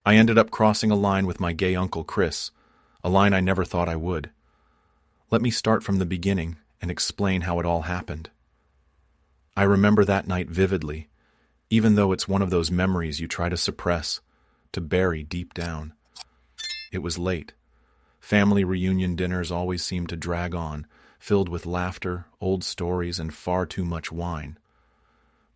I ended up crossing a line with my gay Uncle Chris, a line I never thought I would. Let me start from the beginning and explain how it all happened. I remember that night vividly, even though it's one of those memories you try to suppress, to bury deep down. It was late. Family reunion dinners always seemed to drag on, filled with laughter, old stories, and far too much wine.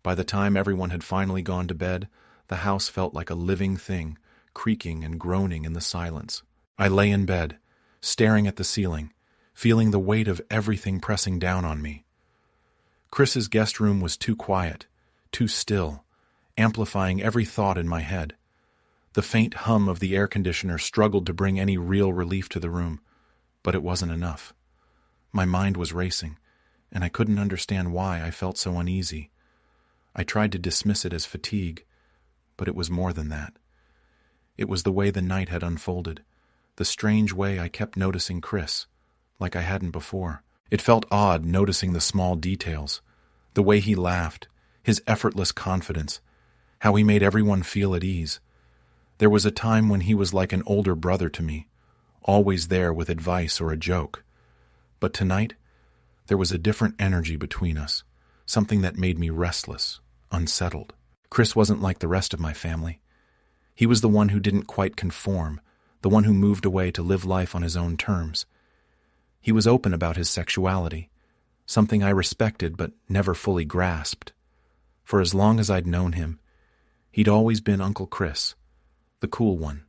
By the time everyone had finally gone to bed, the house felt like a living thing, creaking and groaning in the silence. I lay in bed, staring at the ceiling, feeling the weight of everything pressing down on me. Chris's guest room was too quiet, too still, amplifying every thought in my head. The faint hum of the air conditioner struggled to bring any real relief to the room, but it wasn't enough. My mind was racing, and I couldn't understand why I felt so uneasy. I tried to dismiss it as fatigue, but it was more than that. It was the way the night had unfolded, the strange way I kept noticing Chris, like I hadn't before. It felt odd noticing the small details, the way he laughed, his effortless confidence, how he made everyone feel at ease. There was a time when he was like an older brother to me, always there with advice or a joke. But tonight, there was a different energy between us, something that made me restless, unsettled. Chris wasn't like the rest of my family. He was the one who didn't quite conform, the one who moved away to live life on his own terms. He was open about his sexuality, something I respected but never fully grasped. For as long as I'd known him, he'd always been Uncle Chris, the cool one,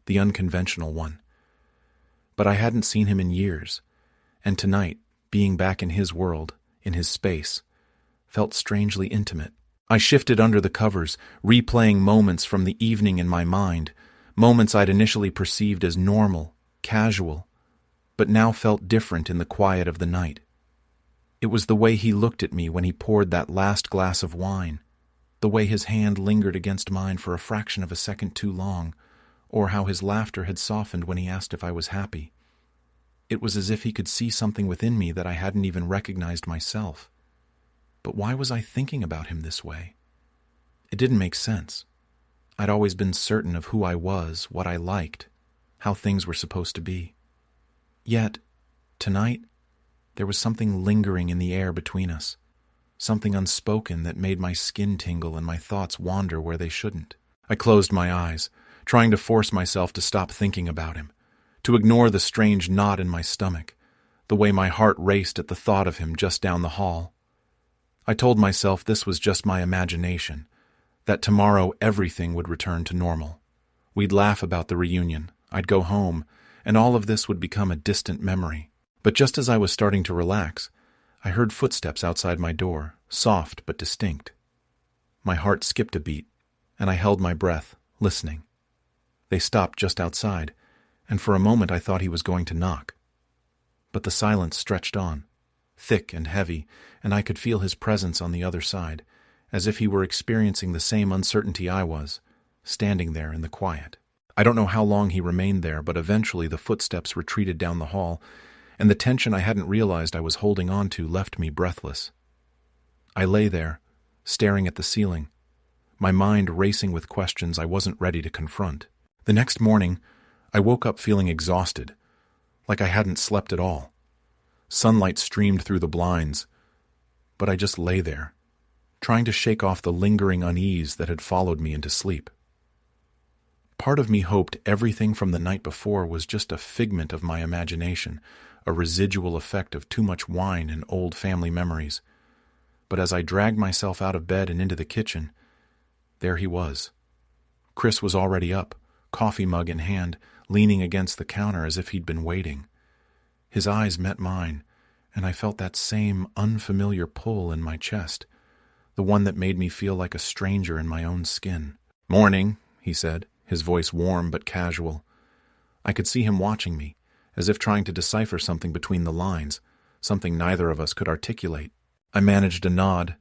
the unconventional one. But I hadn't seen him in years, and tonight, being back in his world, in his space, felt strangely intimate. I shifted under the covers, replaying moments from the evening in my mind, moments I'd initially perceived as normal, casual, but now felt different in the quiet of the night. It was the way he looked at me when he poured that last glass of wine, the way his hand lingered against mine for a fraction of a second too long, or how his laughter had softened when he asked if I was happy. It was as if he could see something within me that I hadn't even recognized myself. But why was I thinking about him this way? It didn't make sense. I'd always been certain of who I was, what I liked, how things were supposed to be. Yet, tonight, there was something lingering in the air between us, something unspoken that made my skin tingle and my thoughts wander where they shouldn't. I closed my eyes, trying to force myself to stop thinking about him, to ignore the strange knot in my stomach, the way my heart raced at the thought of him just down the hall. I told myself this was just my imagination, that tomorrow everything would return to normal. We'd laugh about the reunion, I'd go home, and all of this would become a distant memory. But just as I was starting to relax, I heard footsteps outside my door, soft but distinct. My heart skipped a beat, and I held my breath, listening. They stopped just outside, and for a moment I thought he was going to knock. But the silence stretched on, thick and heavy, and I could feel his presence on the other side, as if he were experiencing the same uncertainty I was, standing there in the quiet. I don't know how long he remained there, but eventually the footsteps retreated down the hall, and the tension I hadn't realized I was holding on to left me breathless. I lay there, staring at the ceiling, my mind racing with questions I wasn't ready to confront. The next morning, I woke up feeling exhausted, like I hadn't slept at all. Sunlight streamed through the blinds, but I just lay there, trying to shake off the lingering unease that had followed me into sleep. Part of me hoped everything from the night before was just a figment of my imagination, a residual effect of too much wine and old family memories. But as I dragged myself out of bed and into the kitchen, there he was. Chris was already up, coffee mug in hand, leaning against the counter as if he'd been waiting. His eyes met mine, and I felt that same unfamiliar pull in my chest, the one that made me feel like a stranger in my own skin. "Morning," he said, his voice warm but casual. I could see him watching me, as if trying to decipher something between the lines, something neither of us could articulate. I managed a nod,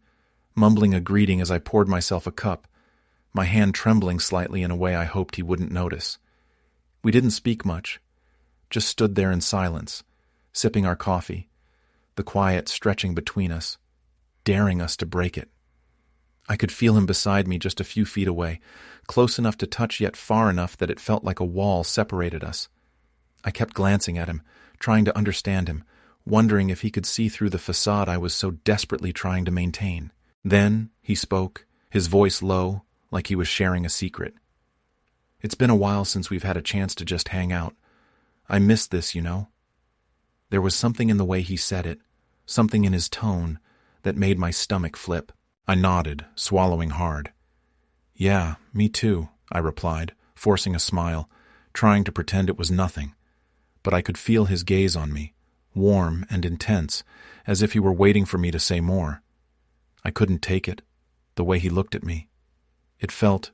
mumbling a greeting as I poured myself a cup, my hand trembling slightly in a way I hoped he wouldn't notice. We didn't speak much, just stood there in silence, sipping our coffee, the quiet stretching between us, daring us to break it. I could feel him beside me just a few feet away, close enough to touch yet far enough that it felt like a wall separated us. I kept glancing at him, trying to understand him, wondering if he could see through the facade I was so desperately trying to maintain. Then he spoke, his voice low, like he was sharing a secret. "It's been a while since we've had a chance to just hang out. I missed this, you know." There was something in the way he said it, something in his tone, that made my stomach flip. I nodded, swallowing hard. "Yeah, me too," I replied, forcing a smile, trying to pretend it was nothing. But I could feel his gaze on me, warm and intense, as if he were waiting for me to say more. I couldn't take it, the way he looked at me. It felt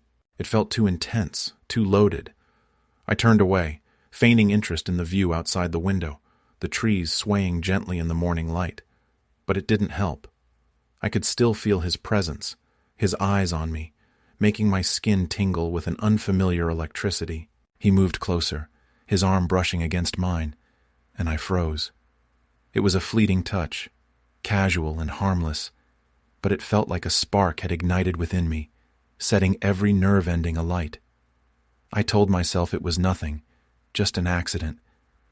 too intense, too loaded. I turned away, feigning interest in the view outside the window, the trees swaying gently in the morning light. But it didn't help. I could still feel his presence, his eyes on me, making my skin tingle with an unfamiliar electricity. He moved closer, his arm brushing against mine, and I froze. It was a fleeting touch, casual and harmless, but it felt like a spark had ignited within me, setting every nerve ending alight. I told myself it was nothing, just an accident,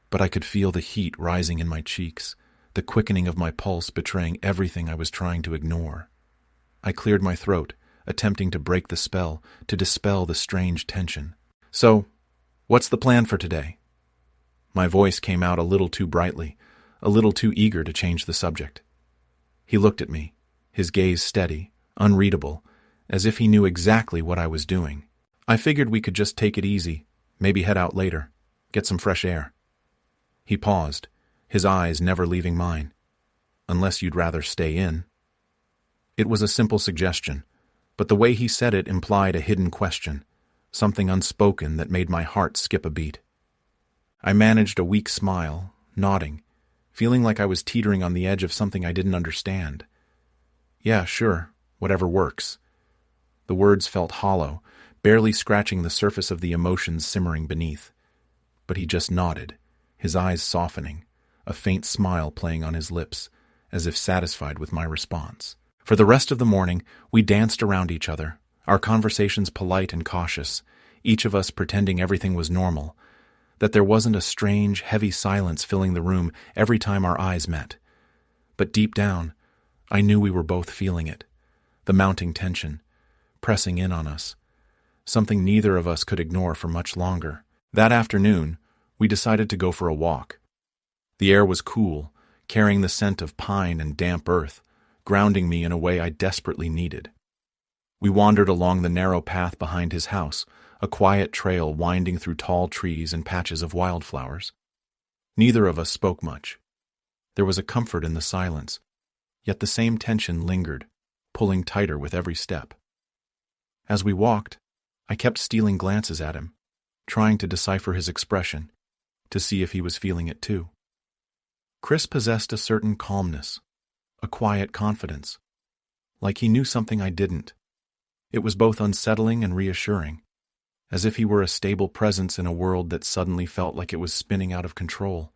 but I could feel the heat rising in my cheeks, the quickening of my pulse betraying everything I was trying to ignore. I cleared my throat, attempting to break the spell, to dispel the strange tension. "So, what's the plan for today?" My voice came out a little too brightly, a little too eager to change the subject. He looked at me, his gaze steady, unreadable, as if he knew exactly what I was doing. "I figured we could just take it easy, maybe head out later, get some fresh air." He paused, his eyes never leaving mine. "Unless you'd rather stay in." It was a simple suggestion, but the way he said it implied a hidden question, something unspoken that made my heart skip a beat. I managed a weak smile, nodding, feeling like I was teetering on the edge of something I didn't understand. "Yeah, sure, whatever works." The words felt hollow, barely scratching the surface of the emotions simmering beneath. But he just nodded, his eyes softening, a faint smile playing on his lips, as if satisfied with my response. For the rest of the morning, we danced around each other, our conversations polite and cautious, each of us pretending everything was normal, that there wasn't a strange, heavy silence filling the room every time our eyes met. But deep down, I knew we were both feeling it, the mounting tension, pressing in on us, something neither of us could ignore for much longer. That afternoon, we decided to go for a walk. The air was cool, carrying the scent of pine and damp earth, grounding me in a way I desperately needed. We wandered along the narrow path behind his house, a quiet trail winding through tall trees and patches of wildflowers. Neither of us spoke much. There was a comfort in the silence, yet the same tension lingered, pulling tighter with every step. As we walked, I kept stealing glances at him, trying to decipher his expression, to see if he was feeling it too. Chris possessed a certain calmness, a quiet confidence, like he knew something I didn't. It was both unsettling and reassuring, as if he were a stable presence in a world that suddenly felt like it was spinning out of control.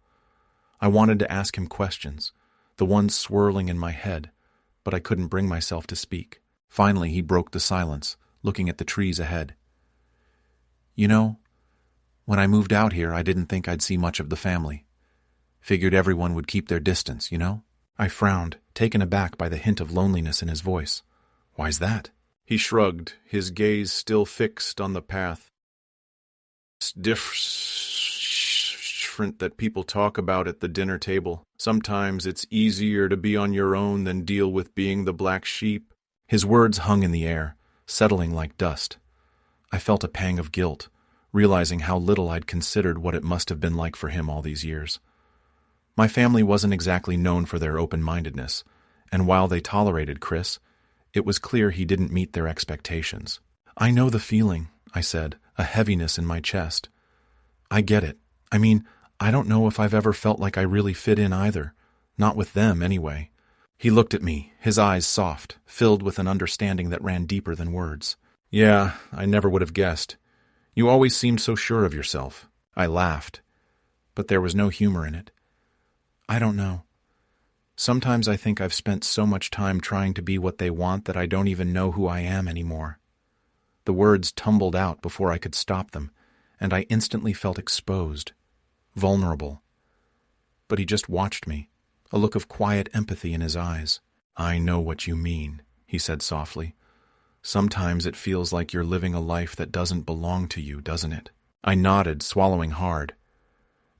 I wanted to ask him questions, the ones swirling in my head, but I couldn't bring myself to speak. Finally, he broke the silence, looking at the trees ahead. "You know, when I moved out here, I didn't think I'd see much of the family. Figured everyone would keep their distance, you know?" I frowned, taken aback by the hint of loneliness in his voice. "Why's that?" He shrugged, his gaze still fixed on the path. "It's different that people talk about at the dinner table. Sometimes it's easier to be on your own than deal with being the black sheep." His words hung in the air, settling like dust. I felt a pang of guilt, realizing how little I'd considered what it must have been like for him all these years. My family wasn't exactly known for their open-mindedness, and while they tolerated Chris, it was clear he didn't meet their expectations. "I know the feeling," I said, a heaviness in my chest. "I get it. I mean, I don't know if I've ever felt like I really fit in either. Not with them, anyway." He looked at me, his eyes soft, filled with an understanding that ran deeper than words. "Yeah, I never would have guessed. You always seemed so sure of yourself." I laughed, but there was no humor in it. "I don't know. Sometimes I think I've spent so much time trying to be what they want that I don't even know who I am anymore." The words tumbled out before I could stop them, and I instantly felt exposed, vulnerable. But he just watched me, a look of quiet empathy in his eyes. "I know what you mean," he said softly. "Sometimes it feels like you're living a life that doesn't belong to you, doesn't it?" I nodded, swallowing hard.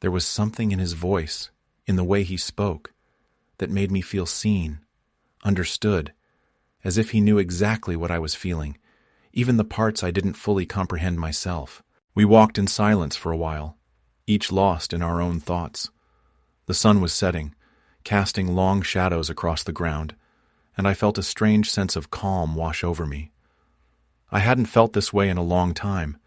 There was something in his voice, in the way he spoke, that made me feel seen, understood, as if he knew exactly what I was feeling, even the parts I didn't fully comprehend myself. We walked in silence for a while, each lost in our own thoughts. The sun was setting, casting long shadows across the ground, and I felt a strange sense of calm wash over me. I hadn't felt this way in a long time,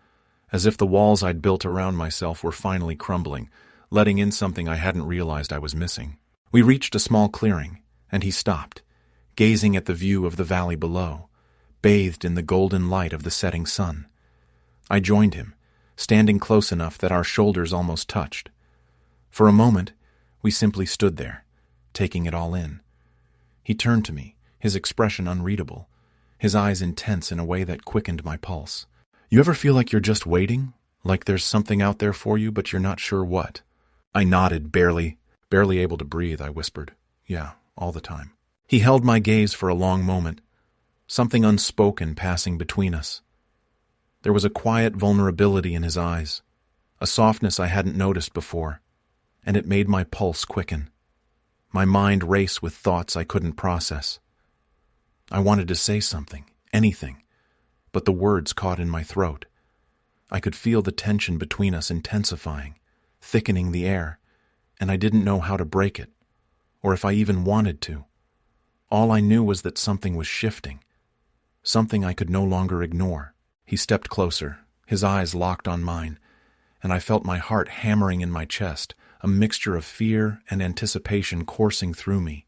as if the walls I'd built around myself were finally crumbling, letting in something I hadn't realized I was missing. We reached a small clearing, and he stopped, gazing at the view of the valley below, bathed in the golden light of the setting sun. I joined him, standing close enough that our shoulders almost touched. For a moment, we simply stood there, taking it all in. He turned to me, his expression unreadable, his eyes intense in a way that quickened my pulse. "You ever feel like you're just waiting? Like there's something out there for you, but you're not sure what?" I nodded, barely able to breathe, I whispered. "Yeah, all the time." He held my gaze for a long moment, something unspoken passing between us. There was a quiet vulnerability in his eyes, a softness I hadn't noticed before, and it made my pulse quicken. My mind race with thoughts I couldn't process. I wanted to say something, anything, but the words caught in my throat. I could feel the tension between us intensifying, thickening the air, and I didn't know how to break it, or if I even wanted to. All I knew was that something was shifting, something I could no longer ignore. He stepped closer, his eyes locked on mine, and I felt my heart hammering in my chest, a mixture of fear and anticipation coursing through me.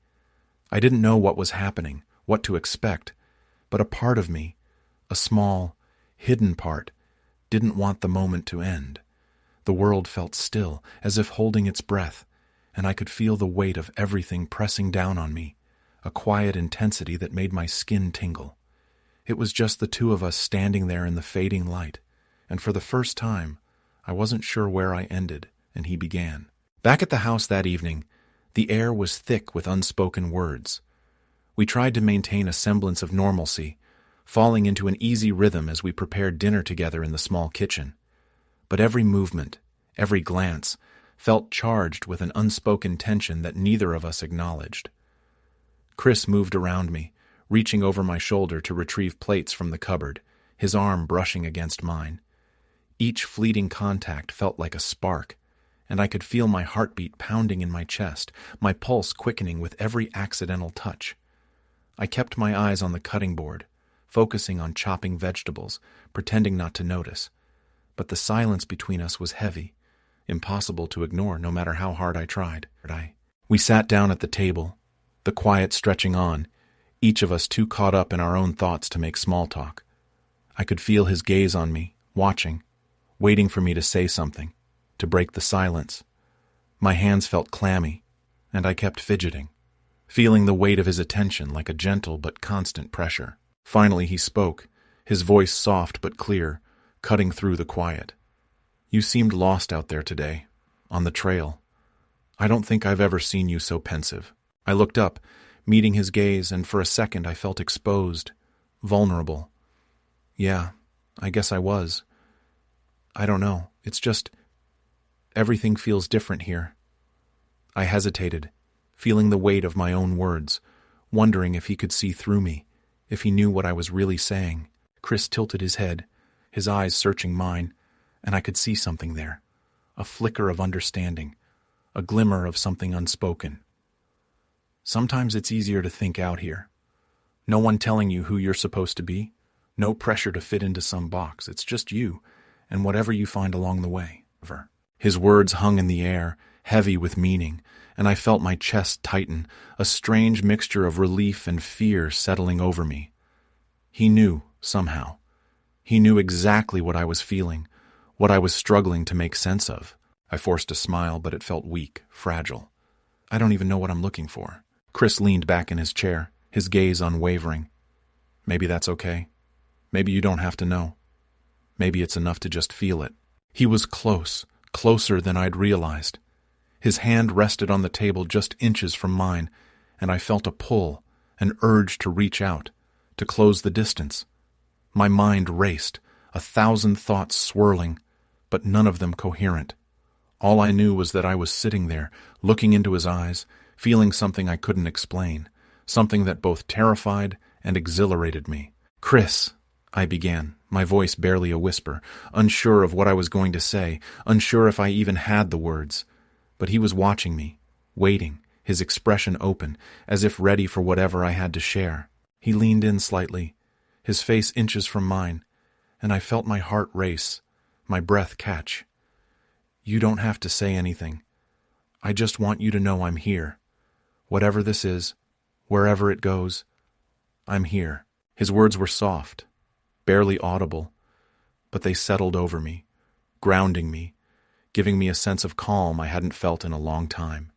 I didn't know what was happening, what to expect, but a part of me, a small, hidden part, didn't want the moment to end. The world felt still, as if holding its breath, and I could feel the weight of everything pressing down on me, a quiet intensity that made my skin tingle. It was just the two of us standing there in the fading light, and for the first time, I wasn't sure where I ended and he began. Back at the house that evening, the air was thick with unspoken words. We tried to maintain a semblance of normalcy, falling into an easy rhythm as we prepared dinner together in the small kitchen. But every movement, every glance, felt charged with an unspoken tension that neither of us acknowledged. Chris moved around me, reaching over my shoulder to retrieve plates from the cupboard, his arm brushing against mine. Each fleeting contact felt like a spark, and I could feel my heartbeat pounding in my chest, my pulse quickening with every accidental touch. I kept my eyes on the cutting board, focusing on chopping vegetables, pretending not to notice. But the silence between us was heavy, impossible to ignore no matter how hard I tried. We sat down at the table, the quiet stretching on, each of us too caught up in our own thoughts to make small talk. I could feel his gaze on me, watching, waiting for me to say something, to break the silence. My hands felt clammy, and I kept fidgeting, feeling the weight of his attention like a gentle but constant pressure. Finally he spoke, his voice soft but clear, cutting through the quiet. "You seemed lost out there today, on the trail. I don't think I've ever seen you so pensive." I looked up, meeting his gaze, and for a second I felt exposed, vulnerable. "Yeah, I guess I was. I don't know, it's just, everything feels different here." I hesitated, feeling the weight of my own words, wondering if he could see through me, if he knew what I was really saying. Chris tilted his head, his eyes searching mine, and I could see something there, a flicker of understanding, a glimmer of something unspoken. "Sometimes it's easier to think out here. No one telling you who you're supposed to be, no pressure to fit into some box. It's just you, and whatever you find along the way." His words hung in the air, heavy with meaning, and I felt my chest tighten, a strange mixture of relief and fear settling over me. He knew, somehow. He knew exactly what I was feeling, what I was struggling to make sense of. I forced a smile, but it felt weak, fragile. "I don't even know what I'm looking for." Chris leaned back in his chair, his gaze unwavering. Maybe that's okay. Maybe you don't have to know. Maybe it's enough to just feel it. He was close, closer than I'd realized. His hand rested on the table just inches from mine, and I felt a pull, an urge to reach out, to close the distance. My mind raced, 1,000 thoughts swirling, but none of them coherent. All I knew was that I was sitting there, looking into his eyes, feeling something I couldn't explain, something that both terrified and exhilarated me. "Chris," I began, my voice barely a whisper, unsure of what I was going to say, unsure if I even had the words. But he was watching me, waiting, his expression open, as if ready for whatever I had to share. He leaned in slightly, his face inches from mine, and I felt my heart race, my breath catch. "You don't have to say anything. I just want you to know I'm here. Whatever this is, wherever it goes, I'm here." His words were soft, barely audible, but they settled over me, grounding me, giving me a sense of calm I hadn't felt in a long time.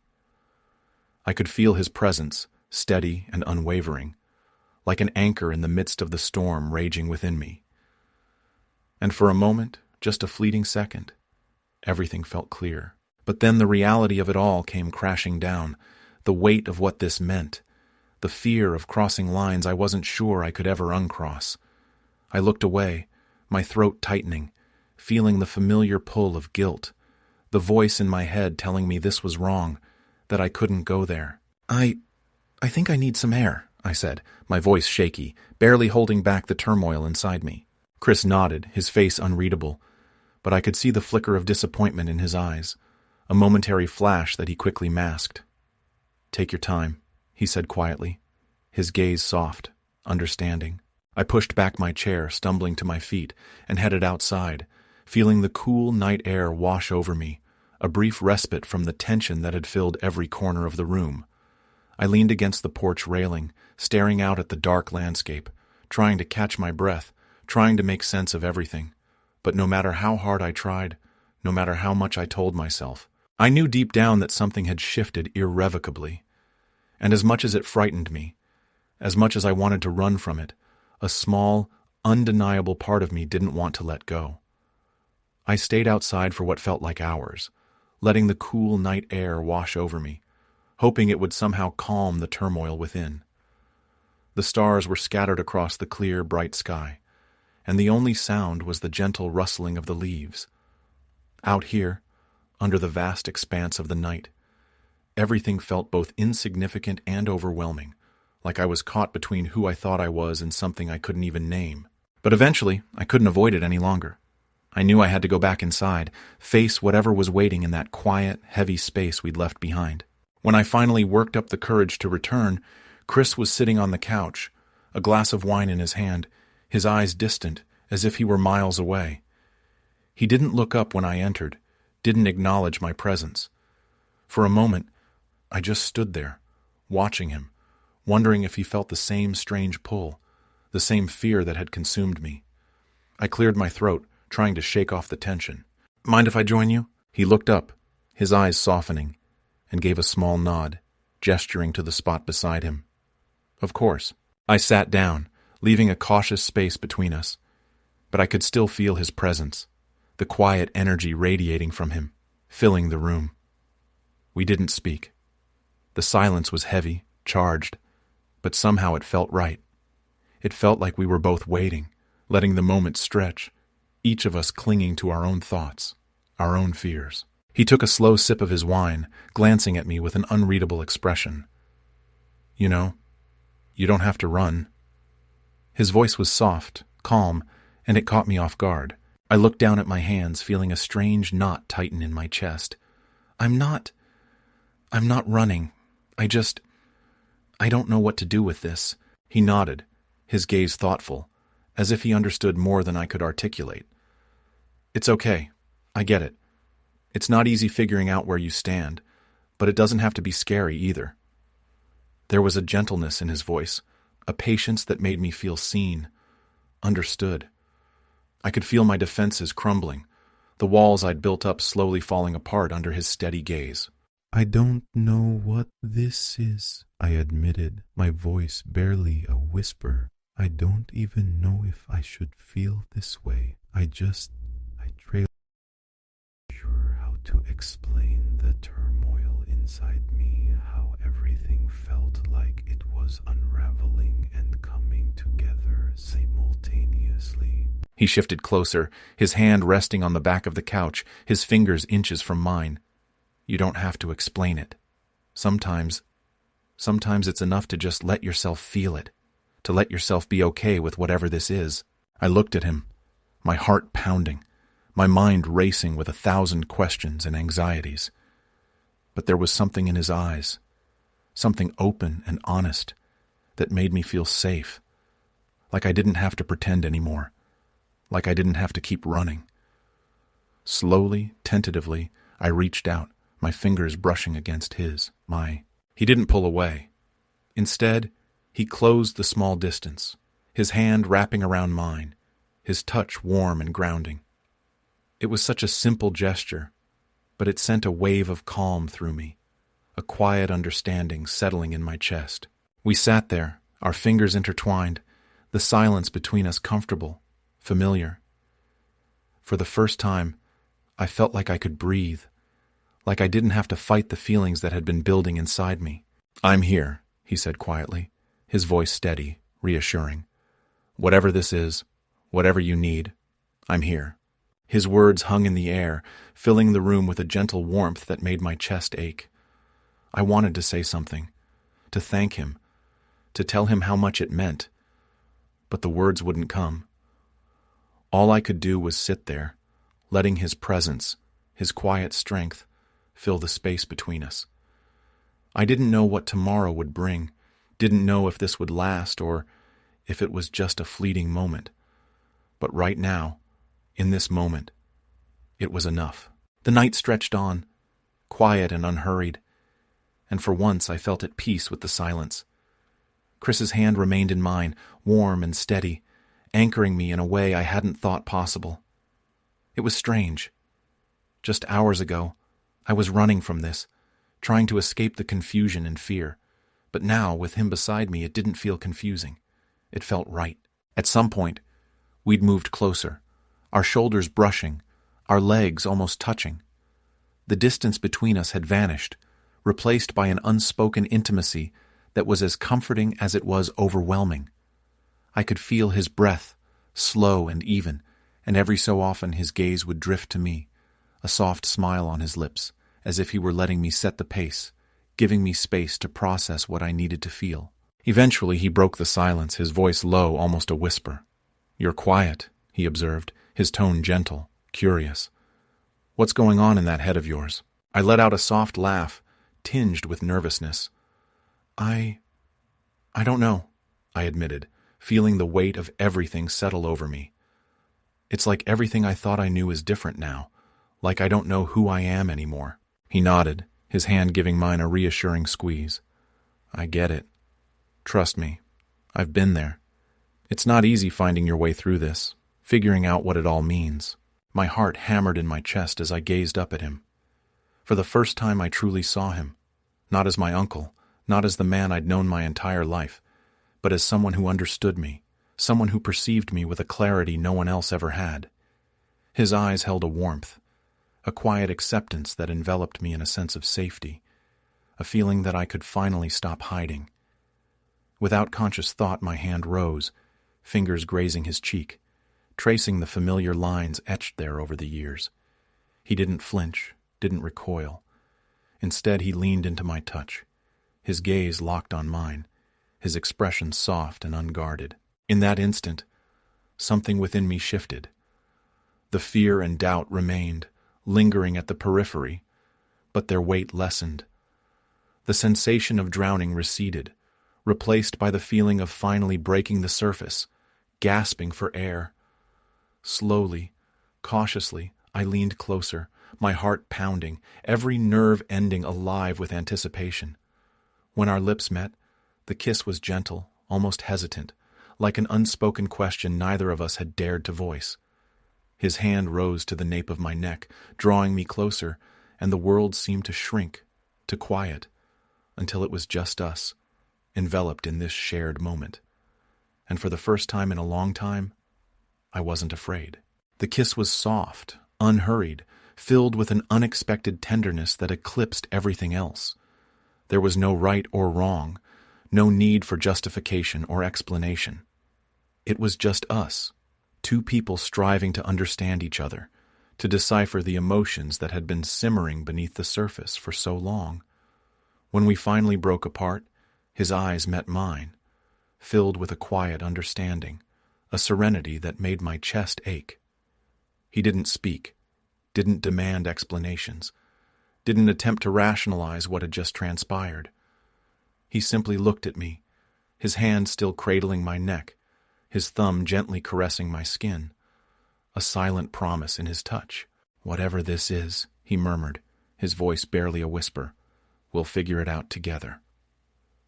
I could feel his presence, steady and unwavering, like an anchor in the midst of the storm raging within me. And for a moment, just a fleeting second, everything felt clear. But then the reality of it all came crashing down, the weight of what this meant, the fear of crossing lines I wasn't sure I could ever uncross. I looked away, my throat tightening, feeling the familiar pull of guilt, the voice in my head telling me this was wrong, that I couldn't go there. I think I need some air," I said, my voice shaky, barely holding back the turmoil inside me. Chris nodded, his face unreadable, but I could see the flicker of disappointment in his eyes, a momentary flash that he quickly masked. "Take your time," he said quietly, his gaze soft, understanding. I pushed back my chair, stumbling to my feet, and headed outside, feeling the cool night air wash over me, a brief respite from the tension that had filled every corner of the room. I leaned against the porch railing, staring out at the dark landscape, trying to catch my breath, trying to make sense of everything. But no matter how hard I tried, no matter how much I told myself, I knew deep down that something had shifted irrevocably. And as much as it frightened me, as much as I wanted to run from it, a small, undeniable part of me didn't want to let go. I stayed outside for what felt like hours, letting the cool night air wash over me, hoping it would somehow calm the turmoil within. The stars were scattered across the clear, bright sky, and the only sound was the gentle rustling of the leaves. Out here, under the vast expanse of the night, everything felt both insignificant and overwhelming, like I was caught between who I thought I was and something I couldn't even name. But eventually, I couldn't avoid it any longer. I knew I had to go back inside, face whatever was waiting in that quiet, heavy space we'd left behind. When I finally worked up the courage to return, Chris was sitting on the couch, a glass of wine in his hand, his eyes distant, as if he were miles away. He didn't look up when I entered, didn't acknowledge my presence. For a moment, I just stood there, watching him, wondering if he felt the same strange pull, the same fear that had consumed me. I cleared my throat, trying to shake off the tension. "Mind if I join you?" He looked up, his eyes softening, and gave a small nod, gesturing to the spot beside him. Of course. I sat down, leaving a cautious space between us, but I could still feel his presence, the quiet energy radiating from him, filling the room. We didn't speak. The silence was heavy, charged, but somehow it felt right. It felt like we were both waiting, letting the moment stretch, each of us clinging to our own thoughts, our own fears. He took a slow sip of his wine, glancing at me with an unreadable expression. "You know, you don't have to run." His voice was soft, calm, and it caught me off guard. I looked down at my hands, feeling a strange knot tighten in my chest. I'm not running. I don't know what to do with this." He nodded, his gaze thoughtful, as if he understood more than I could articulate. "It's okay. I get it. It's not easy figuring out where you stand, but it doesn't have to be scary either." There was a gentleness in his voice, a patience that made me feel seen, understood. I could feel my defenses crumbling, the walls I'd built up slowly falling apart under his steady gaze. I don't know what this is, I admitted, my voice barely a whisper. I don't even know if I should feel this way. I trail sure how to explain the turmoil inside me, how everything felt like it was unraveling and coming together simultaneously. He shifted closer, his hand resting on the back of the couch, his fingers inches from mine. You don't have to explain it. Sometimes it's enough to just let yourself feel it, to let yourself be okay with whatever this is. I looked at him, my heart pounding, my mind racing with 1,000 questions and anxieties. But there was something in his eyes, something open and honest, that made me feel safe, like I didn't have to pretend anymore, like I didn't have to keep running. Slowly, tentatively, I reached out, my fingers brushing against his. He didn't pull away. Instead, he closed the small distance, his hand wrapping around mine, his touch warm and grounding. It was such a simple gesture, but it sent a wave of calm through me, a quiet understanding settling in my chest. We sat there, our fingers intertwined, the silence between us comfortable, familiar. For the first time, I felt like I could breathe, like I didn't have to fight the feelings that had been building inside me. "I'm here," he said quietly, his voice steady, reassuring. "Whatever this is, whatever you need, I'm here." His words hung in the air, filling the room with a gentle warmth that made my chest ache. I wanted to say something, to thank him, to tell him how much it meant, but the words wouldn't come. All I could do was sit there, letting his presence, his quiet strength, fill the space between us. I didn't know what tomorrow would bring, didn't know if this would last or if it was just a fleeting moment. But right now, in this moment, it was enough. The night stretched on, quiet and unhurried, and for once I felt at peace with the silence. Chris's hand remained in mine, warm and steady, anchoring me in a way I hadn't thought possible. It was strange. Just hours ago, I was running from this, trying to escape the confusion and fear. But now, with him beside me, it didn't feel confusing. It felt right. At some point, we'd moved closer, our shoulders brushing, our legs almost touching. The distance between us had vanished, replaced by an unspoken intimacy that was as comforting as it was overwhelming. I could feel his breath, slow and even, and every so often his gaze would drift to me, a soft smile on his lips, as if he were letting me set the pace, giving me space to process what I needed to feel. Eventually he broke the silence, his voice low, almost a whisper. "You're quiet," he observed, his tone gentle, curious. "What's going on in that head of yours?" I let out a soft laugh, tinged with nervousness. I don't know," I admitted, feeling the weight of everything settle over me. "It's like everything I thought I knew is different now, like I don't know who I am anymore." He nodded, his hand giving mine a reassuring squeeze. "I get it. Trust me, I've been there. It's not easy finding your way through this, figuring out what it all means." My heart hammered in my chest as I gazed up at him. For the first time I truly saw him, not as my uncle, not as the man I'd known my entire life, but as someone who understood me, someone who perceived me with a clarity no one else ever had. His eyes held a warmth, a quiet acceptance that enveloped me in a sense of safety, a feeling that I could finally stop hiding. Without conscious thought, my hand rose, fingers grazing his cheek, tracing the familiar lines etched there over the years. He didn't flinch, didn't recoil. Instead, he leaned into my touch, his gaze locked on mine, his expression soft and unguarded. In that instant, something within me shifted. The fear and doubt remained, lingering at the periphery, but their weight lessened. The sensation of drowning receded, replaced by the feeling of finally breaking the surface, gasping for air. Slowly, cautiously, I leaned closer, my heart pounding, every nerve ending alive with anticipation. When our lips met, the kiss was gentle, almost hesitant, like an unspoken question neither of us had dared to voice. His hand rose to the nape of my neck, drawing me closer, and the world seemed to shrink, to quiet, until it was just us, enveloped in this shared moment. And for the first time in a long time, I wasn't afraid. The kiss was soft, unhurried, filled with an unexpected tenderness that eclipsed everything else. There was no right or wrong, no need for justification or explanation. It was just us, two people striving to understand each other, to decipher the emotions that had been simmering beneath the surface for so long. When we finally broke apart, his eyes met mine, filled with a quiet understanding, a serenity that made my chest ache. He didn't speak, didn't demand explanations, didn't attempt to rationalize what had just transpired. He simply looked at me, his hand still cradling my neck, his thumb gently caressing my skin, a silent promise in his touch. "Whatever this is," he murmured, his voice barely a whisper, "we'll figure it out together."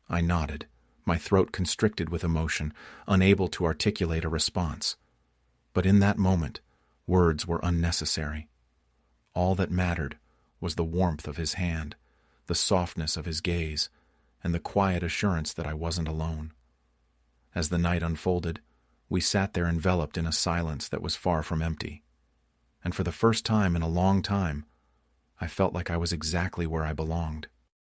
I nodded, my throat constricted with emotion, unable to articulate a response. But in that moment, words were unnecessary. All that mattered was the warmth of his hand, the softness of his gaze, and the quiet assurance that I wasn't alone. As the night unfolded, we sat there enveloped in a silence that was far from empty. And for the first time in a long time, I felt like I was exactly where I belonged.